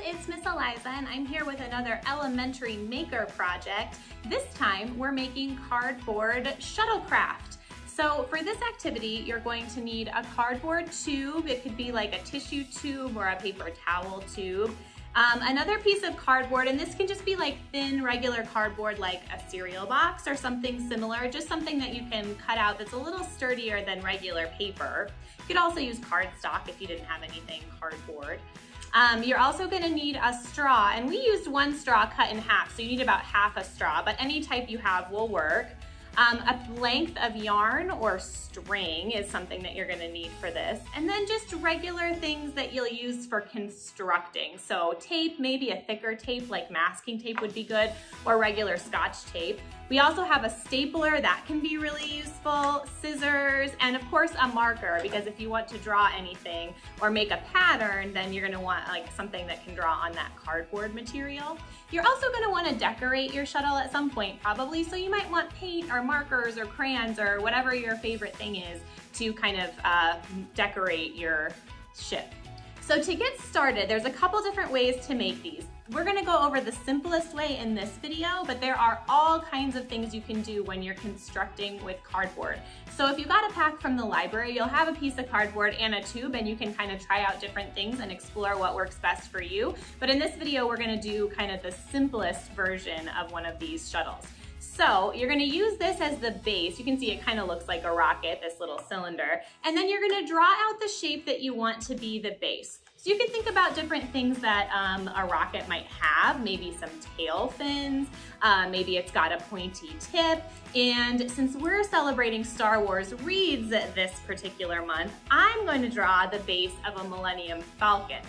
it's Miss Eliza and I'm here with another elementary maker project. This time we're making cardboard shuttlecraft. So for this activity, you're going to need a cardboard tube. It could be like a tissue tube or a paper towel tube. Another piece of cardboard, and this can just be like thin regular cardboard like a cereal box or something similar, just something that you can cut out that's a little sturdier than regular paper. You could also use cardstock if you didn't have anything cardboard. You're also going to need a straw, and we used one straw cut in half, so you need about half a straw, but any type you have will work. A length of yarn or string is something that you're going to need for this. And then just regular things that you'll use for constructing. So tape, maybe a thicker tape like masking tape would be good, or regular Scotch tape. We also have a stapler that can be really useful, scissors, and of course a marker, because if you want to draw anything or make a pattern, then you're going to want like something that can draw on that cardboard material. You're also going to want to decorate your shuttle at some point probably, so you might want paint or markers or crayons or whatever your favorite thing is to kind of decorate your ship. So to get started, there's a couple different ways to make these. We're gonna go over the simplest way in this video, but there are all kinds of things you can do when you're constructing with cardboard. So if you got a pack from the library, you'll have a piece of cardboard and a tube, and you can kind of try out different things and explore what works best for you. But in this video, we're gonna do kind of the simplest version of one of these shuttles. So you're gonna use this as the base. You can see it kind of looks like a rocket, this little cylinder. And then you're gonna draw out the shape that you want to be the base. So you can think about different things that a rocket might have, maybe some tail fins, maybe it's got a pointy tip. And since we're celebrating Star Wars Reads this particular month, I'm going to draw the base of a Millennium Falcon.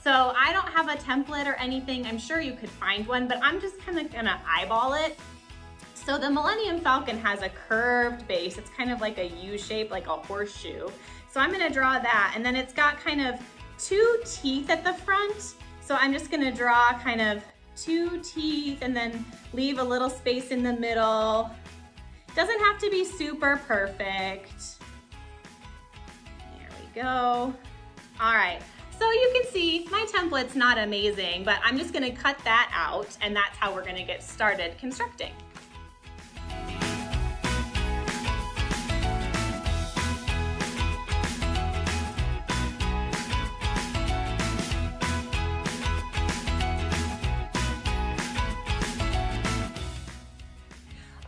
So I don't have a template or anything. I'm sure you could find one, but I'm just kind of gonna eyeball it. So the Millennium Falcon has a curved base. It's kind of like a U shape, like a horseshoe. So I'm gonna draw that, and then it's got kind of two teeth at the front. So I'm just gonna draw kind of two teeth and then leave a little space in the middle. Doesn't have to be super perfect. There we go. All right. So you can see my template's not amazing, but I'm just gonna cut that out, and that's how we're gonna get started constructing.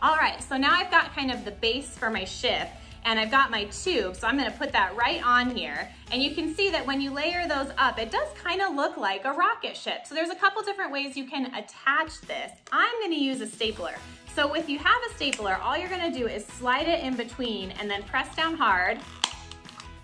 All right, so now I've got kind of the base for my ship, and I've got my tube, so I'm gonna put that right on here. And you can see that when you layer those up, it does kind of look like a rocket ship. So there's a couple different ways you can attach this. I'm gonna use a stapler. So if you have a stapler, all you're gonna do is slide it in between and then press down hard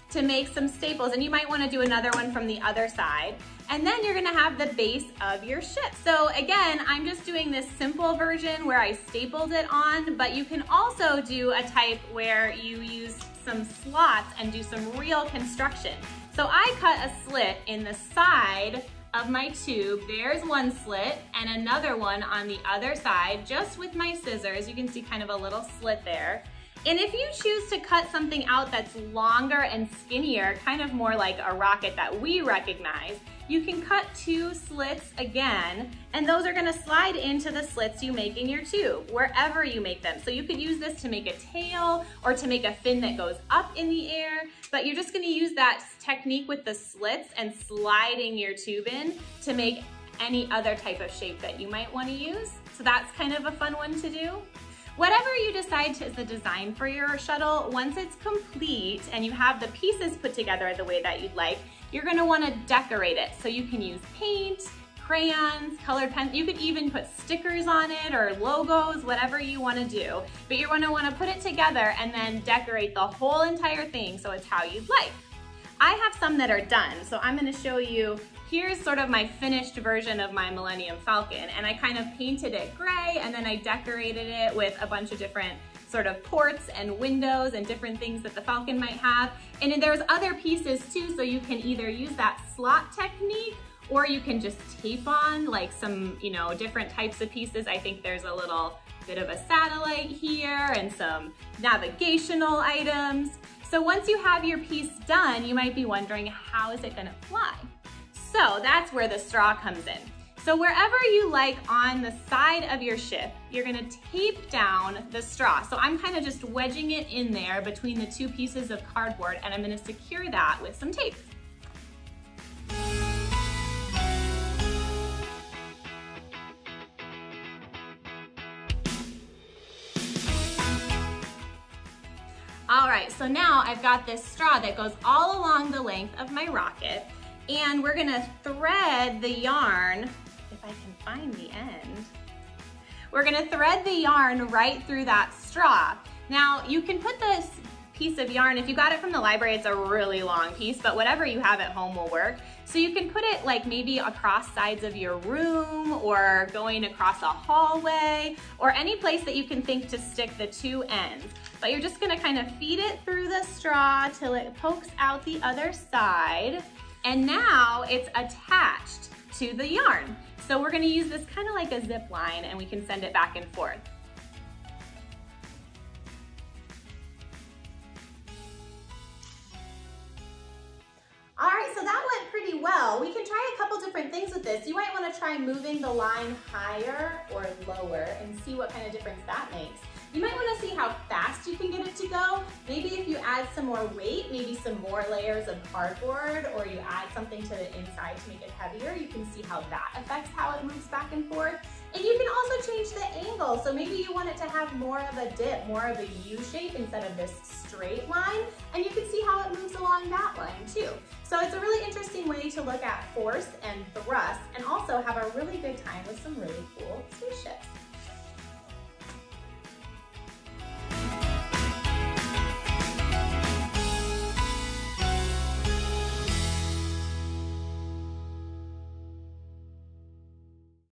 to make some staples. And you might wanna do another one from the other side. And then you're gonna have the base of your ship. So again, I'm just doing this simple version where I stapled it on, but you can also do a type where you use some slots and do some real construction. So I cut a slit in the side of my tube. There's one slit and another one on the other side, just with my scissors. You can see kind of a little slit there. And if you choose to cut something out that's longer and skinnier, kind of more like a rocket that we recognize, you can cut two slits again, and those are gonna slide into the slits you make in your tube, wherever you make them. So you could use this to make a tail or to make a fin that goes up in the air, but you're just gonna use that technique with the slits and sliding your tube in to make any other type of shape that you might wanna use. So that's kind of a fun one to do. Whatever you decide is the design for your shuttle, once it's complete and you have the pieces put together the way that you'd like, you're gonna wanna decorate it. So you can use paint, crayons, colored pens. You could even put stickers on it or logos, whatever you wanna do. But you're gonna wanna put it together and then decorate the whole entire thing so it's how you'd like. I have some that are done, so I'm gonna show you. Here's sort of my finished version of my Millennium Falcon, and I kind of painted it gray and then I decorated it with a bunch of different sort of ports and windows and different things that the Falcon might have. And then there's other pieces too, so you can either use that slot technique or you can just tape on like some, different types of pieces. I think there's a little bit of a satellite here and some navigational items. So once you have your piece done, you might be wondering, how is it gonna fly? So that's where the straw comes in. So wherever you like on the side of your ship, you're gonna tape down the straw. So I'm kind of just wedging it in there between the two pieces of cardboard, and I'm gonna secure that with some tape. All right, so now I've got this straw that goes all along the length of my rocket, and we're gonna thread the yarn, if I can find the end. We're gonna thread the yarn right through that straw. Now, you can put this piece of yarn, if you got it from the library, it's a really long piece, but whatever you have at home will work. So you can put it like maybe across sides of your room or going across a hallway or any place that you can think to stick the two ends. But you're just gonna kind of feed it through the straw till it pokes out the other side. And now it's attached to the yarn. So we're gonna use this kind of like a zip line, and we can send it back and forth. All right, so that went pretty well. We can try a couple different things with this. You might want to try moving the line higher or lower and see what kind of difference that makes. You might want to see how fast you can get it to go. Maybe if you add some more weight, maybe some more layers of cardboard, or you add something to the inside to make it heavier, you can see how that affects how it moves back and forth. And you can also change the angle. So maybe you want it to have more of a dip, more of a U shape instead of this straight line. And you can see how it moves along that line too. So it's a really interesting way to look at force and thrust, and also have a really good time with some really cool